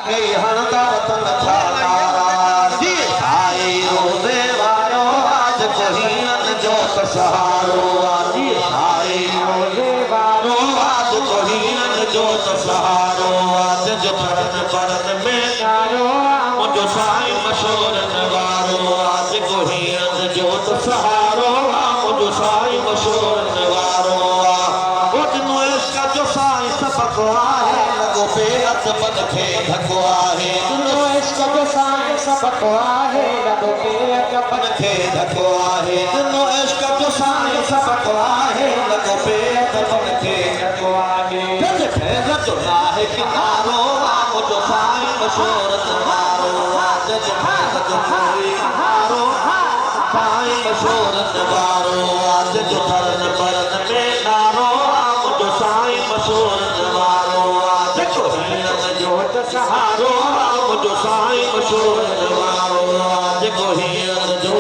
कई हणदा वतन था नाराज आई रोज़े वारो आज कोहीन जो सहारो आई रोज़े वारो आज कोहीन जो सहारो आज जो परन परन में नारो मुझो साईं मशहूर नवारो आज कोहीन जो सहारो मुझो साईं मशहूर नवारो ओजनो इश्क जो साईं सबक आहे लगो पे अतबद खे धको आहे ओजनो इश्क जो साईं सबक आहे लगो पे अतबद खे धको आहे ओजनो इश्क जो साईं सबक आहे लगो पे अतबद खे धको आहे जज फैज़ जो नाहे किनारो मुझो साईं मशहूर नवारो जज फैज़ जो कोई किनारो साईं मशहूर नवारो आज जो परन परन में नारो मुझो साईं मशहूर नवारो आज कोहीन जो सहारो मुझो साईं मशहूर नवारो आज कोहीन जो